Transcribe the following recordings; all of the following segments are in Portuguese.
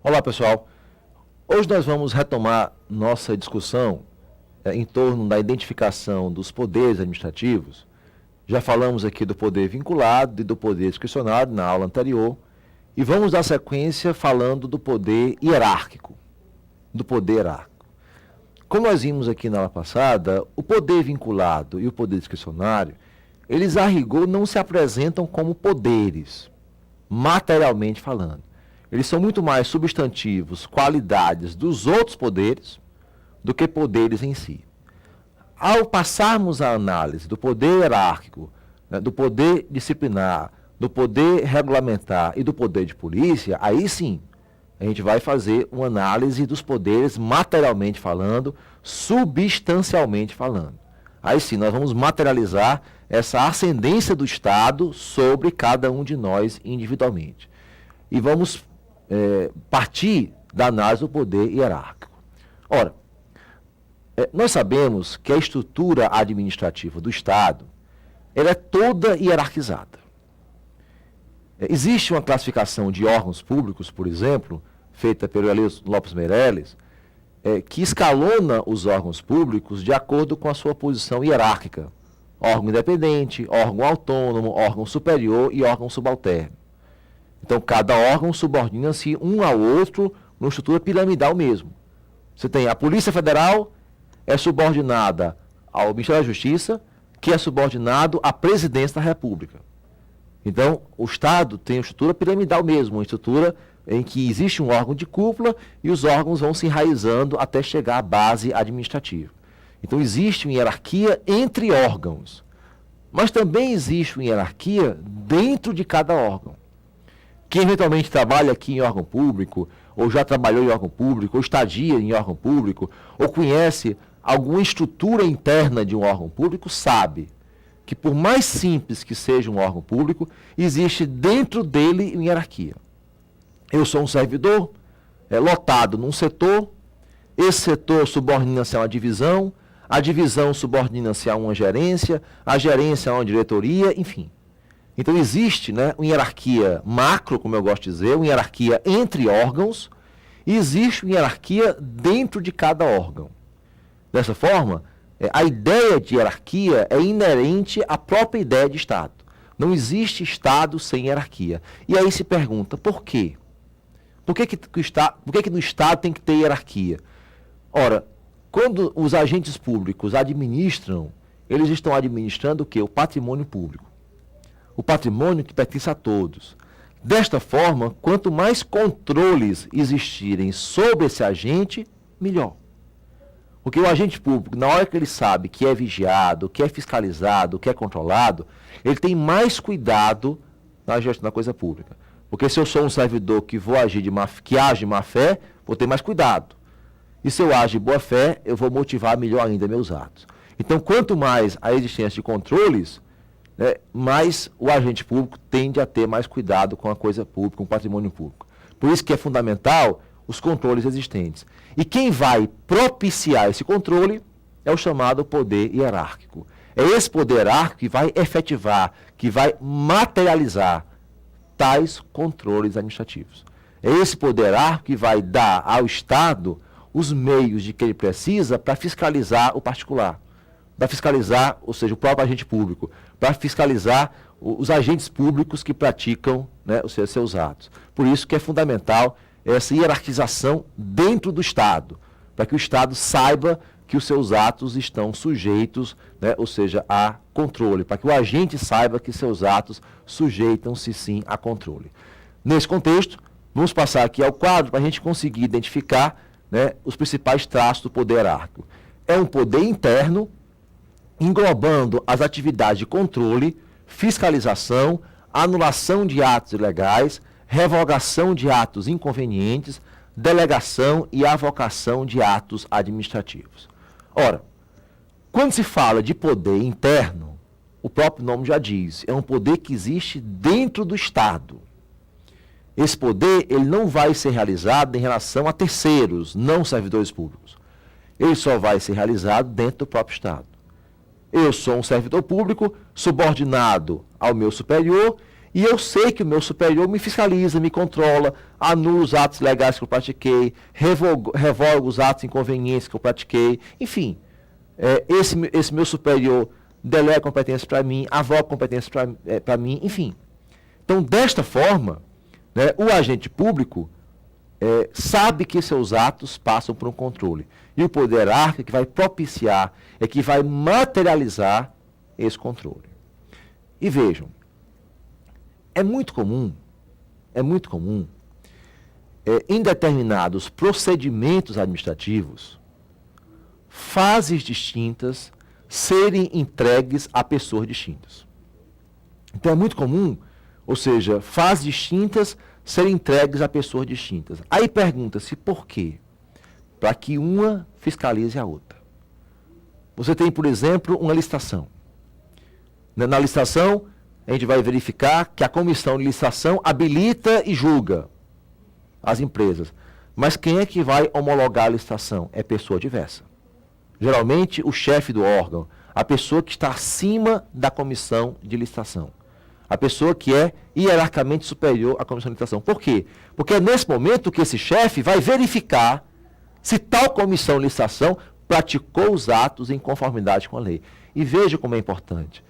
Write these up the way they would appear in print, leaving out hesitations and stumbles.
Olá, pessoal. Hoje nós vamos retomar nossa discussão em torno da identificação dos poderes administrativos. Já falamos aqui do poder vinculado e do poder discricionário na aula anterior e vamos dar sequência falando do poder hierárquico. Como nós vimos aqui na aula passada, o poder vinculado e o poder discricionário, eles a rigor não se apresentam como poderes, materialmente falando. Eles são muito mais substantivos, qualidades dos outros poderes, do que poderes em si. Ao passarmos a análise do poder hierárquico, do poder disciplinar, do poder regulamentar e do poder de polícia, aí sim, a gente vai fazer uma análise dos poderes materialmente falando, substancialmente falando. Aí sim, nós vamos materializar essa ascendência do Estado sobre cada um de nós individualmente. E vamos partir da análise do poder hierárquico. Ora, nós sabemos que a estrutura administrativa do Estado, ela é toda hierarquizada. Existe uma classificação de órgãos públicos, por exemplo, feita pelo Elias Lopes Meirelles, que escalona os órgãos públicos de acordo com a sua posição hierárquica. Órgão independente, órgão autônomo, órgão superior e órgão subalterno. Então, cada órgão subordina-se um ao outro numa estrutura piramidal mesmo. Você tem a Polícia Federal, é subordinada ao Ministério da Justiça, que é subordinado à Presidência da República. Então, o Estado tem uma estrutura piramidal mesmo, uma estrutura em que existe um órgão de cúpula e os órgãos vão se enraizando até chegar à base administrativa. Então, existe uma hierarquia entre órgãos, mas também existe uma hierarquia dentro de cada órgão. Quem eventualmente trabalha aqui em órgão público, ou já trabalhou em órgão público, ou estagia em órgão público, ou conhece alguma estrutura interna de um órgão público, sabe que por mais simples que seja um órgão público, existe dentro dele uma hierarquia. Eu sou um servidor lotado num setor, esse setor subordina-se a uma divisão, a divisão subordina-se a uma gerência, a gerência a uma diretoria, enfim. Então existe uma hierarquia macro, como eu gosto de dizer, uma hierarquia entre órgãos, e existe uma hierarquia dentro de cada órgão. Dessa forma, a ideia de hierarquia é inerente à própria ideia de Estado. Não existe Estado sem hierarquia. E aí se pergunta, por quê? Por que no Estado tem que ter hierarquia? Ora, quando os agentes públicos administram, eles estão administrando o quê? O patrimônio público. O patrimônio que pertence a todos. Desta forma, quanto mais controles existirem sobre esse agente, melhor. Porque o agente público, na hora que ele sabe que é vigiado, que é fiscalizado, que é controlado, ele tem mais cuidado na gestão da coisa pública. Porque se eu sou um servidor que age de má fé, vou ter mais cuidado. E se eu age de boa fé, eu vou motivar melhor ainda meus atos. Então, quanto mais a existência de controles, mais o agente público tende a ter mais cuidado com a coisa pública, com o patrimônio público. Por isso que é fundamental os controles existentes. E quem vai propiciar esse controle é o chamado poder hierárquico. É esse poder hierárquico que vai efetivar, que vai materializar tais controles administrativos. É esse poder hierárquico que vai dar ao Estado os meios de que ele precisa para fiscalizar o particular, para fiscalizar, ou seja, o próprio agente público, para fiscalizar os agentes públicos que praticam os seus atos. Por isso que é fundamental essa hierarquização dentro do Estado, para que o Estado saiba que os seus atos estão sujeitos, ou seja, a controle, para que o agente saiba que seus atos sujeitam-se sim a controle. Nesse contexto, vamos passar aqui ao quadro para a gente conseguir identificar os principais traços do poder hierárquico. É um poder interno, englobando as atividades de controle, fiscalização, anulação de atos ilegais, revogação de atos inconvenientes, delegação e avocação de atos administrativos. Ora, quando se fala de poder interno, o próprio nome já diz, é um poder que existe dentro do Estado. Esse poder ele não vai ser realizado em relação a terceiros, não servidores públicos. Ele só vai ser realizado dentro do próprio Estado. Eu sou um servidor público subordinado ao meu superior E eu sei que o meu superior me fiscaliza, me controla, anula os atos legais que eu pratiquei, revoga os atos inconvenientes que eu pratiquei, enfim. Esse meu superior delega competências para mim, avoga competências para mim, enfim. Então, desta forma, né, o agente público sabe que seus atos passam por um controle. E o poder hierárquico que vai propiciar, que vai materializar esse controle. E vejam, é muito comum, em determinados procedimentos administrativos, fases distintas serem entregues a pessoas distintas. Então é muito comum, ou seja, fases distintas serem entregues a pessoas distintas. Aí pergunta-se por quê? Para que uma fiscalize a outra. Você tem, por exemplo, uma licitação. Na licitação, a gente vai verificar que a comissão de licitação habilita e julga as empresas. Mas quem é que vai homologar a licitação? É pessoa diversa. Geralmente, o chefe do órgão, a pessoa que está acima da comissão de licitação. A pessoa que é hierarquicamente superior à comissão de licitação. Por quê? Porque é nesse momento que esse chefe vai verificar se tal comissão de licitação praticou os atos em conformidade com a lei. E veja como é importante.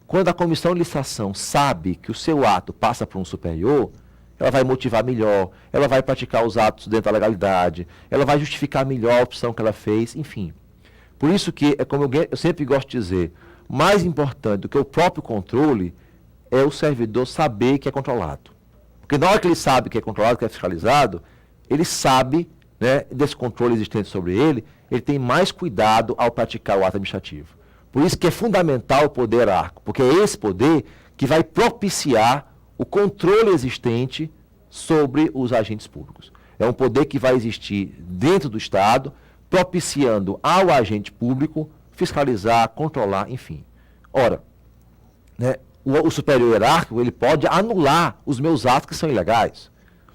Quando a comissão de licitação sabe que o seu ato passa por um superior, ela vai motivar melhor, ela vai praticar os atos dentro da legalidade, ela vai justificar melhor a opção que ela fez, enfim. Por isso que, como eu sempre gosto de dizer, mais importante do que o próprio controle é o servidor saber que é controlado. Porque na hora que ele sabe que é controlado, que é fiscalizado, ele sabe, né, desse controle existente sobre ele tem mais cuidado ao praticar o ato administrativo. Por isso que é fundamental o poder hierárquico, porque é esse poder que vai propiciar o controle existente sobre os agentes públicos. É um poder que vai existir dentro do Estado, propiciando ao agente público fiscalizar, controlar, enfim. Ora, né, o superior hierárquico, ele pode anular os meus atos que são ilegais.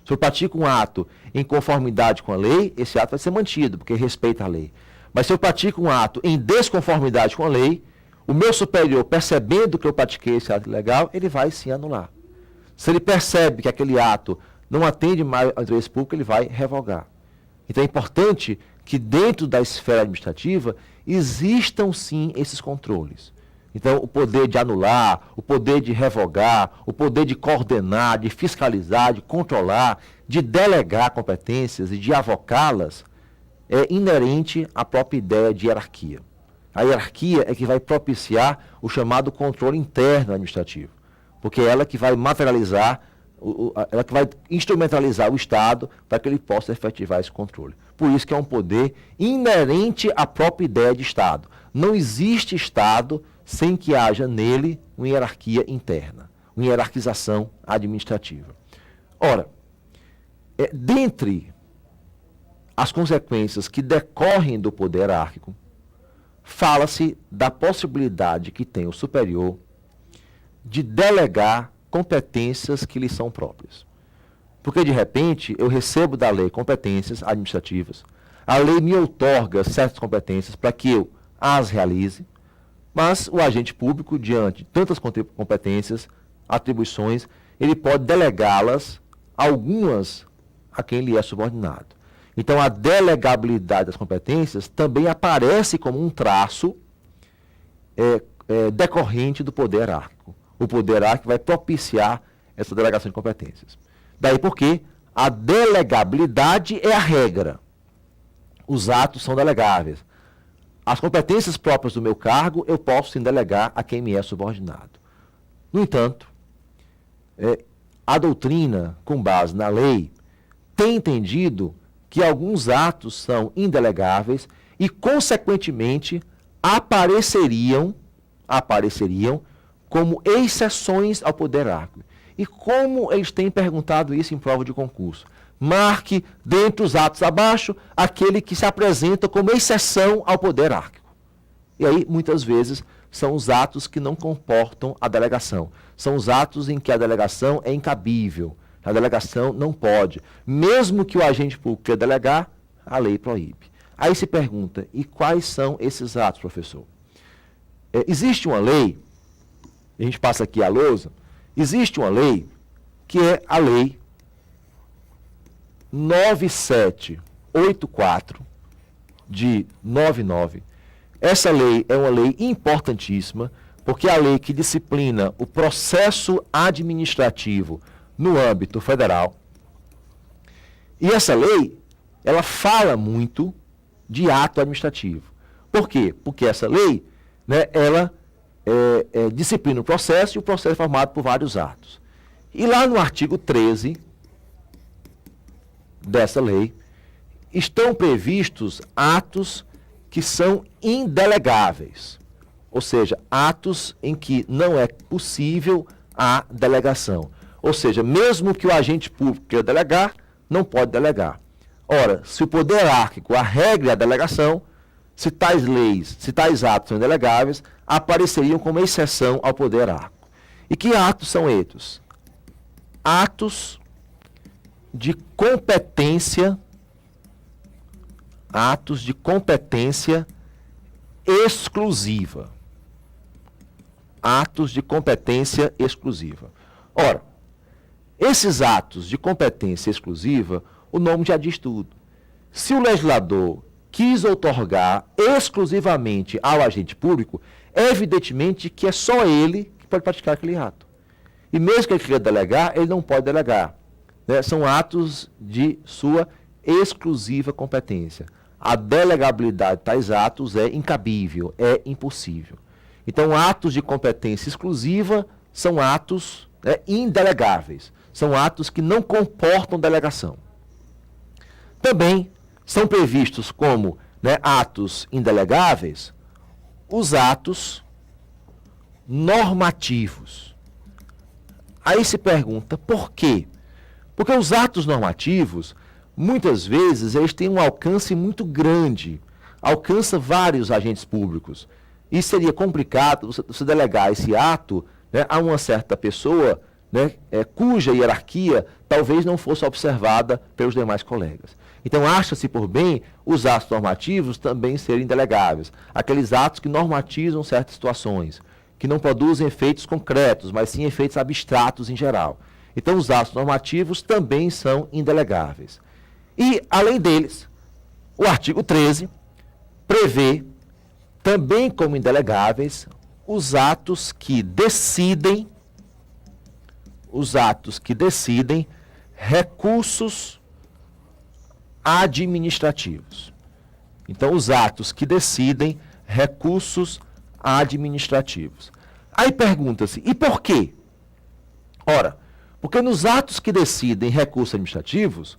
Se eu pratico um ato em conformidade com a lei, esse ato vai ser mantido, porque respeita a lei. Mas se eu pratico um ato em desconformidade com a lei, o meu superior, percebendo que eu pratiquei esse ato ilegal, ele vai sim anular. Se ele percebe que aquele ato não atende mais ao interesse público, ele vai revogar. Então é importante que dentro da esfera administrativa existam sim esses controles. Então o poder de anular, o poder de revogar, o poder de coordenar, de fiscalizar, de controlar, de delegar competências e de avocá-las é inerente à própria ideia de hierarquia. A hierarquia é que vai propiciar o chamado controle interno administrativo, porque é ela que vai materializar, ela que vai instrumentalizar o Estado para que ele possa efetivar esse controle. Por isso que é um poder inerente à própria ideia de Estado. Não existe Estado sem que haja nele uma hierarquia interna, uma hierarquização administrativa. Ora, dentre as consequências que decorrem do poder hierárquico, fala-se da possibilidade que tem o superior de delegar competências que lhe são próprias. Porque, de repente, eu recebo da lei competências administrativas, a lei me outorga certas competências para que eu as realize, mas o agente público, diante de tantas competências, atribuições, ele pode delegá-las, algumas a quem lhe é subordinado. Então, a delegabilidade das competências também aparece como um traço decorrente do poder hierárquico. O poder hierárquico vai propiciar essa delegação de competências. Daí porque a delegabilidade é a regra. Os atos são delegáveis. As competências próprias do meu cargo, eu posso sim delegar a quem me é subordinado. No entanto, a doutrina, com base na lei, tem entendido que alguns atos são indelegáveis e, consequentemente, apareceriam como exceções ao poder hierárquico. E como eles têm perguntado isso em prova de concurso? Marque, dentre os atos abaixo, aquele que se apresenta como exceção ao poder hierárquico. E aí, muitas vezes, são os atos que não comportam a delegação. São os atos em que a delegação é incabível. A delegação não pode. Mesmo que o agente público queira delegar, a lei proíbe. Aí se pergunta, e quais são esses atos, professor? Existe uma lei, a gente passa aqui a lousa, Existe uma lei que é a Lei 9784 de 99. Essa lei é uma lei importantíssima, porque é a lei que disciplina o processo administrativo no âmbito federal. E essa lei, ela fala muito de ato administrativo. Por quê? Porque essa lei, né, ela disciplina o processo, e o processo é formado por vários atos. E lá no artigo 13 dessa lei, estão previstos atos que são indelegáveis, ou seja, atos em que não é possível a delegação. Ou seja, mesmo que o agente público queira delegar, não pode delegar. Ora, se o poder hierárquico arregra a delegação, se tais leis, se tais atos são indelegáveis, apareceriam como exceção ao poder hierárquico. E que atos são estes? Atos de competência exclusiva. Atos de competência exclusiva. Ora, esses atos de competência exclusiva, o nome já diz tudo. Se o legislador quis outorgar exclusivamente ao agente público, é evidentemente que é só ele que pode praticar aquele ato. E mesmo que ele queira delegar, ele não pode delegar. Né? São atos de sua exclusiva competência. A delegabilidade de tais atos é incabível, é impossível. Então, atos de competência exclusiva são atos indelegáveis. São atos que não comportam delegação. Também são previstos como atos indelegáveis os atos normativos. Aí se pergunta, por quê? Porque os atos normativos, muitas vezes, eles têm um alcance muito grande, alcança vários agentes públicos. E seria complicado você delegar esse ato a uma certa pessoa cuja hierarquia talvez não fosse observada pelos demais colegas. Então, acha-se por bem os atos normativos também serem delegáveis. Aqueles atos que normatizam certas situações, que não produzem efeitos concretos, mas sim efeitos abstratos em geral. Então, os atos normativos também são indelegáveis. E, além deles, o artigo 13 prevê, também como indelegáveis, os atos que decidem recursos administrativos. Então, os atos que decidem recursos administrativos. Aí pergunta-se, e por quê? Ora, porque nos atos que decidem recursos administrativos,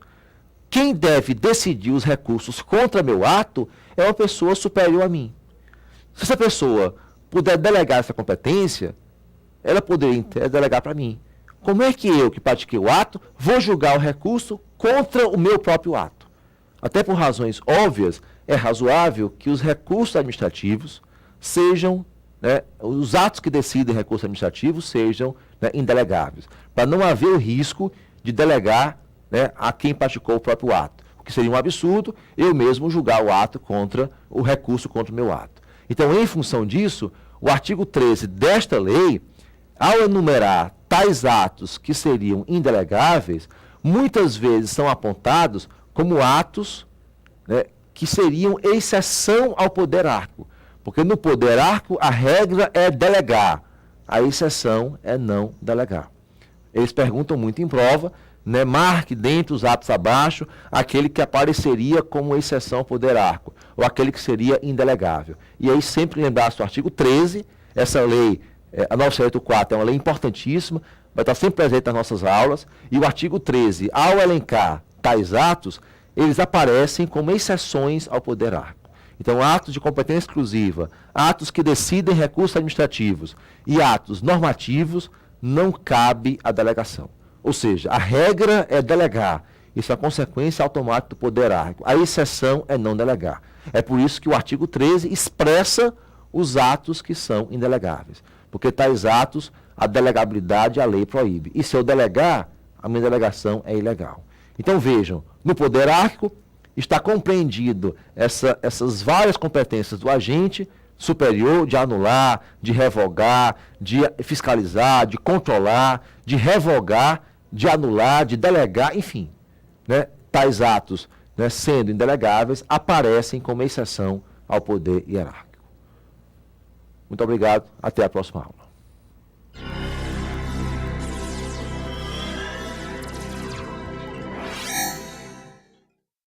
quem deve decidir os recursos contra meu ato é uma pessoa superior a mim. Se essa pessoa puder delegar essa competência, ela poderia delegar para mim. Como é que eu, que pratiquei o ato, vou julgar o recurso contra o meu próprio ato? Até por razões óbvias, é razoável que os recursos administrativos sejam, os atos que decidem recursos administrativos sejam indelegáveis, para não haver o risco de delegar a quem praticou o próprio ato. O que seria um absurdo, eu mesmo julgar o ato contra o recurso contra o meu ato. Então, em função disso, o artigo 13 desta lei, ao enumerar tais atos que seriam indelegáveis, muitas vezes são apontados como atos que seriam exceção ao poder hierárquico. Porque no poder hierárquico a regra é delegar, a exceção é não delegar. Eles perguntam muito em prova, marque dentre os atos abaixo aquele que apareceria como exceção ao poder hierárquico, ou aquele que seria indelegável. E aí sempre lembrar-se do artigo 13, essa lei, a 984 é uma lei importantíssima, vai estar sempre presente nas nossas aulas, e o artigo 13, ao elencar tais atos, eles aparecem como exceções ao poder hierárquico. Então, atos de competência exclusiva, atos que decidem recursos administrativos e atos normativos, não cabe a delegação. Ou seja, a regra é delegar. Isso é a consequência automática do poder hierárquico. A exceção é não delegar. É por isso que o artigo 13 expressa os atos que são indelegáveis. Porque tais atos, a delegabilidade, a lei proíbe. E se eu delegar, a minha delegação é ilegal. Então vejam, no poder hierárquico está compreendido essas várias competências do agente superior de anular, de revogar, de fiscalizar, de controlar, de revogar, de anular, de delegar, enfim, né, tais atos, né, sendo indelegáveis, aparecem como exceção ao poder hierárquico. Muito obrigado, até a próxima aula.